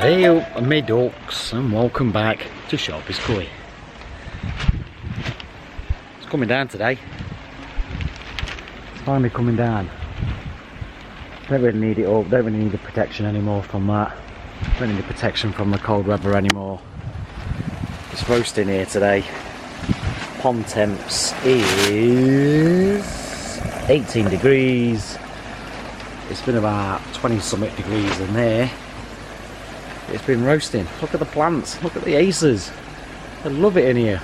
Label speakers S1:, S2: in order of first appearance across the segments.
S1: Hey up, me ducks, and welcome back to Sharpie's Koi. It's coming down today. It's finally coming down. Don't really need it up, don't really need the protection anymore from that. Don't need the protection from the cold weather anymore. It's roasting here today. Pond temps is 18 degrees. It's been about 20 something degrees in there. It's been roasting. Look at the plants, look at the aces. I love it in here.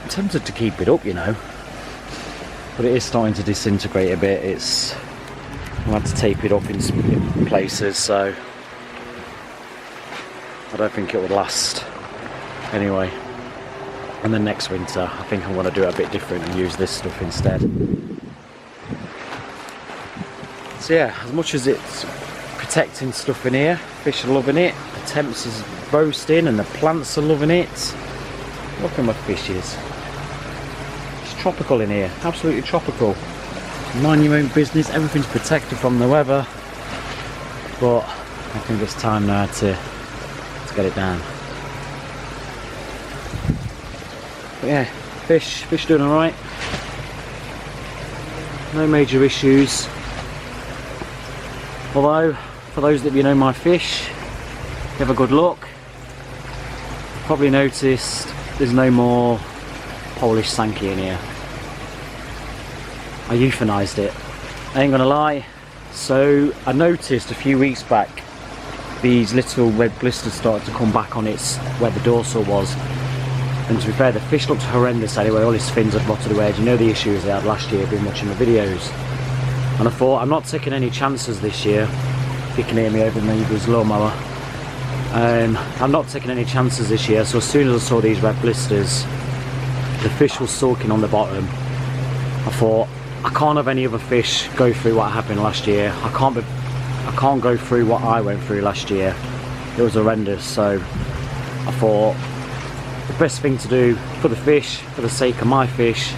S1: I'm tempted to keep it up, you know, but it is starting to disintegrate a bit. I'll have to tape it up in places, so I don't think it would last anyway. And then next winter I think I'm going to do it a bit different and use this stuff instead. So yeah, as much as it's protecting stuff in here, fish are loving it, the temps is roasting and the plants are loving it. Look at my fishes. It's tropical in here, absolutely tropical. Mind your own business, everything's protected from the weather, but I think it's time now to get it down. But yeah, fish doing alright. No major issues. Although, for those that you know my fish, have a good look. Probably noticed there's no more Polish Sankey in here. I euthanized it. I ain't gonna lie. So I noticed a few weeks back these little red blisters started to come back on its where the dorsal was. And to be fair, the fish looked horrendous anyway. All his fins had rotted away. Do you know the issues they had last year? Been watching the videos. And I thought, I'm not taking any chances this year. You can hear me over my neighbour's lawnmower. I'm not taking any chances this year, so as soon as I saw these red blisters, the fish was sulking on the bottom. I thought, I can't have any other fish go through what happened last year. I can't go through what I went through last year. It was horrendous, so I thought, the best thing to do for the fish, for the sake of my fish,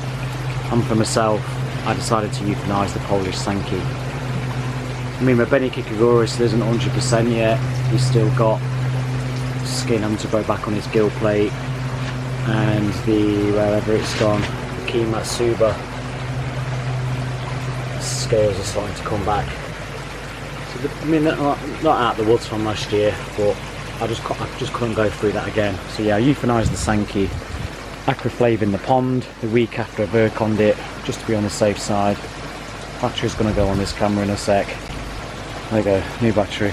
S1: and for myself, I decided to euthanize the Polish Sankey. I mean, my Benny Kikagoras isn't 100% yet. He's still got skin having to grow back on his gill plate, and the wherever it's gone, the Kimatsuba scales are starting to come back. So I mean, not out of the woods from last year, but I just couldn't go through that again. So yeah, I euthanized the Sankey. Acroflav in the pond the week after I've Virkonned it, just to be on the safe side. Battery's going to go on this camera in a sec. There you go, new battery.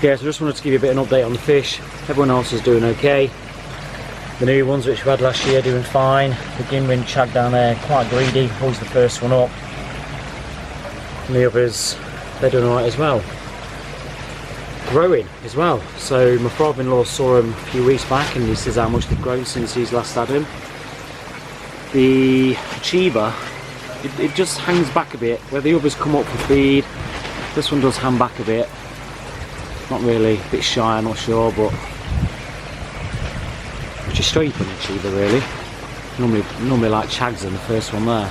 S1: Yeah, so just wanted to give you a bit of an update on the fish. Everyone else is doing okay. The new ones which we had last year doing fine. The Ginrin Chag down there, quite greedy, always the first one up. And the others, they're doing alright as well. Growing as well. So my father-in-law saw him a few weeks back and he says how much they've grown since he's last had him. The achiever, it just hangs back a bit. Where the others come up for feed, this one does hang back a bit. Not really, a bit shy, I'm not sure, but which is strange for an achiever really. Normally like Chags in the first one there.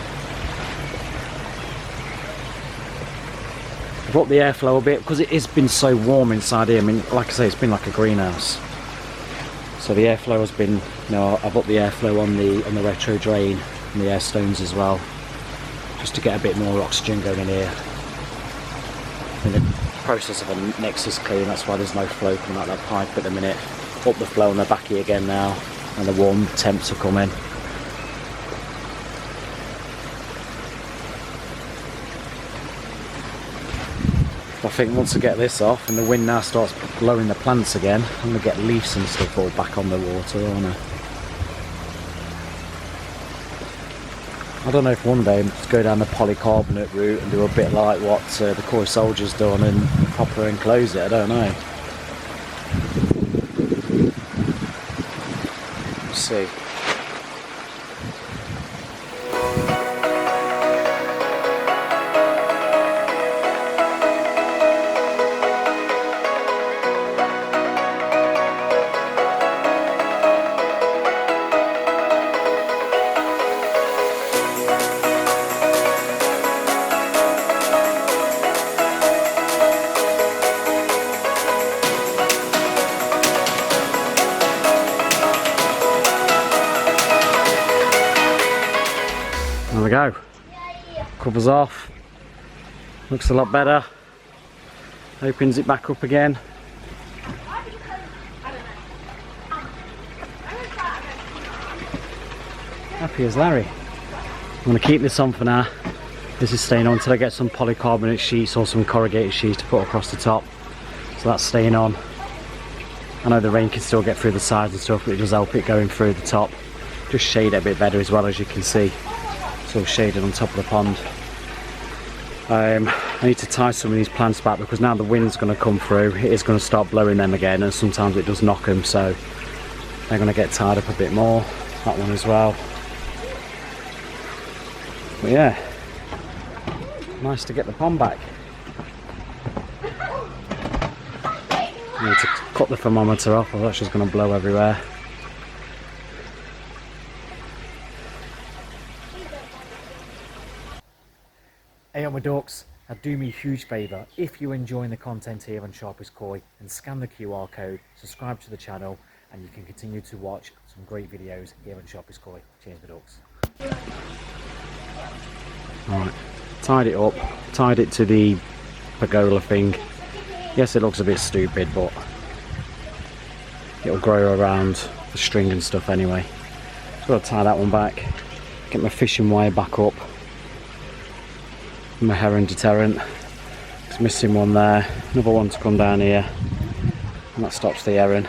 S1: I've upped the airflow a bit because it has been so warm inside here. I mean, like I say, it's been like a greenhouse. So the airflow has been, you know, I've upped the airflow on the retro drain and the air stones as well, just to get a bit more oxygen going in here. In the process of a Nexus clean, that's why there's no flow coming out that pipe at the minute. Up the flow on the backy again now, and the warm temps are coming. I think once I get this off and the wind now starts blowing the plants again, I'm going to get leaves and stuff all back on the water, aren't I don't know if one day I'm just go down the polycarbonate route and do a bit like what the Koi Soldier's done and proper enclose it, I don't know. We'll see. Covers off. Looks a lot better. Opens it back up again. Happy as Larry. I'm going to keep this on for now. This is staying on until I get some polycarbonate sheets or some corrugated sheets to put across the top. So that's staying on. I know the rain can still get through the sides and stuff, but it does help it going through the top. Just shade it a bit better as well, as you can see. It's all shaded on top of the pond. I need to tie some of these plants back because now the wind's going to come through. It is going to start blowing them again, and sometimes it does knock them, so they're going to get tied up a bit more. That one as well. But yeah, nice to get the pond back. I need to cut the thermometer off, or that's just going to blow everywhere. Hey on my ducks, now do me a huge favour, if you're enjoying the content here on Sharpest Koi, then scan the QR code, subscribe to the channel, and you can continue to watch some great videos here on Sharpest Koi. Cheers my ducks. Alright, tied it up, tied it to the pergola thing. Yes, it looks a bit stupid, but it'll grow around the string and stuff anyway. So I'll tie that one back, get my fishing wire back up. My heron deterrent. It's missing one there. Another one to come down here, and that stops the heron.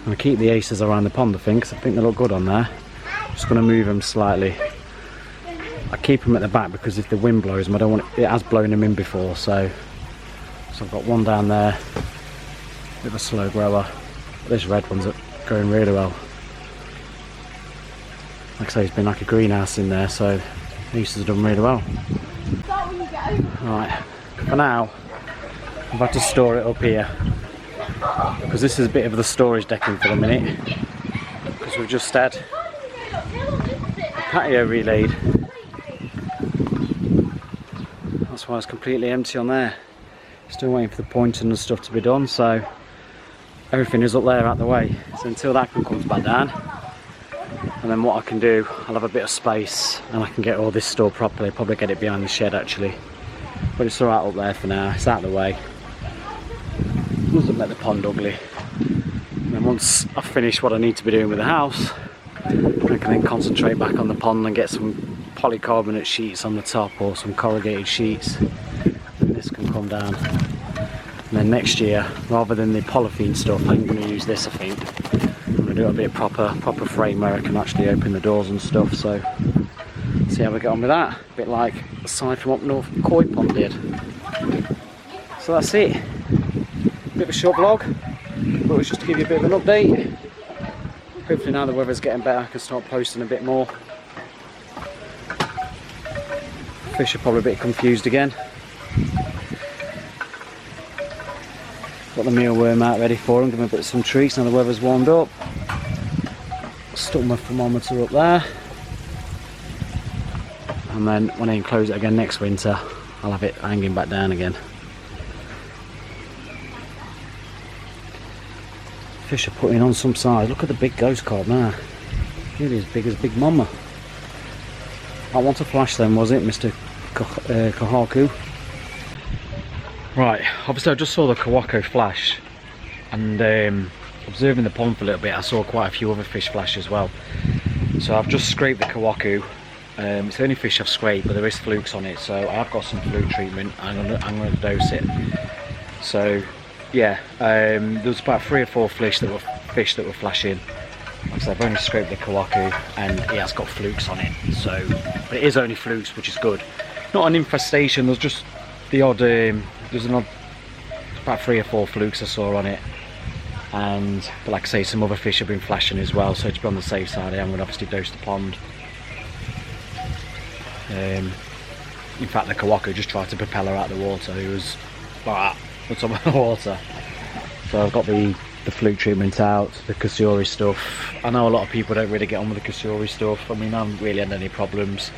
S1: I keep the aces around the pond, I think, because I think they look good on there. Just going to move them slightly. I keep them at the back because if the wind blows them, I don't want it has blown them in before. So I've got one down there. Bit of a slow grower. But this red one's going really well. Like I say, it's been like a greenhouse in there, so these have done really well. Right, for now, I've had to store it up here because this is a bit of the storage decking for the minute. Because we've just had the patio relayed. That's why it's completely empty on there. Still waiting for the pointing and stuff to be done, so everything is up there out the way. So until that comes back down, and then what I can do, I'll have a bit of space and I can get all this stored properly. Probably get it behind the shed actually, but it's alright up there for now. It's out of the way, doesn't make the pond ugly. And then once I've finished what I need to be doing with the house, I can then concentrate back on the pond and get some polycarbonate sheets on the top or some corrugated sheets, and this can come down. And then next year, rather than the polythene stuff, I'm going to use this, I think. I'm going to do a bit proper frame where I can actually open the doors and stuff, so see how we get on with that. A bit like the side from up north Koi Pond did. So that's it. Bit of a short vlog, but it was just to give you a bit of an update. Hopefully now the weather's getting better, I can start posting a bit more. Fish are probably a bit confused again. Got the mealworm out ready for them, give them a bit of some treats now the weather's warmed up. Stuck my thermometer up there. And then when I enclose it again next winter, I'll have it hanging back down again. Fish are putting on some size. Look at the big ghost carp now. Nearly as big as Big Mama. I want to flash them, was it, Mr. Kahaku? Right, obviously I just saw the Kawako flash, and observing the pond for a little bit, I saw quite a few other fish flash as well. So I've just scraped the Kawako. It's the only fish I've scraped, but there is flukes on it, so I have got some fluke treatment. I'm gonna dose it. So yeah, there was about 3 or 4 fish that were flashing. Like I said, I've only scraped the Kawako, and it has got flukes on it. So, but it is only flukes, which is good. Not an infestation. There's just the odd. There's about 3 or 4 flukes I saw on it, but like I say, some other fish have been flashing as well. So to be on the safe side, I am going to obviously dose the pond. In fact, the Kawako just tried to propel her out of the water. He was like on top of the water. So I've got the fluke treatment out, the Kasuri stuff. I know a lot of people don't really get on with the Kasuri stuff. I mean, I haven't really had any problems.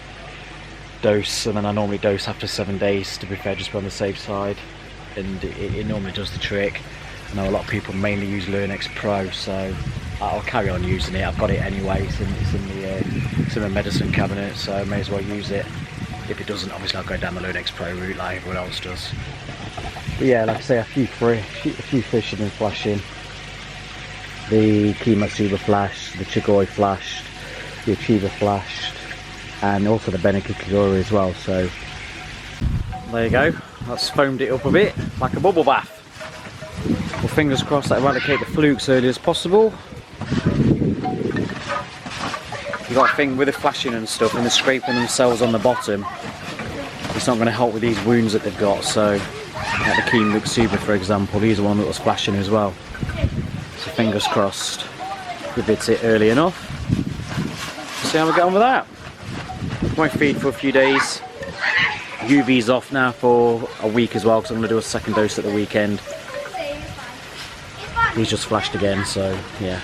S1: Dose, and then I normally dose after 7 days, to be fair, just be on the safe side, and it normally does the trick. I know a lot of people mainly use Lurnex Pro, so I'll carry on using it. I've got it anyway. It's in the medicine cabinet, so I may as well use it. If it doesn't, obviously I'll go down the Lunex Pro route like everyone else does. But yeah, like I say, a few fish have been flashing. The Kimatsuba flashed, the Chigoi flashed, the Achieva flashed, and also the Benekikigori as well. So there you go. That's foamed it up a bit, like a bubble bath. Well, fingers crossed that eradicate the flukes early as possible. You've got a thing with the flashing and stuff, and they're scraping themselves on the bottom. It's not going to help with these wounds that they've got. So, like the Keen Luxuba, for example, he's the one that was flashing as well. So fingers crossed, we bit it early enough. See how we get on with that. Won't feed for a few days. UV's off now for a week as well, because I'm going to do a second dose at the weekend. He's just flashed again, so yeah.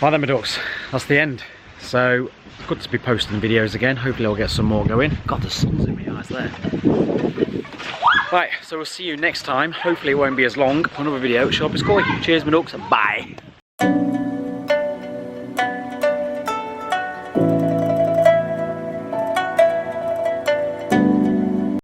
S1: Right then, my ducks, that's the end. So good to be posting videos again. Hopefully I'll get some more going. God, the sun's in my eyes there. Right, so we'll see you next time. Hopefully it won't be as long. Another video. Sharp as koi. Cheers, my ducks. Bye.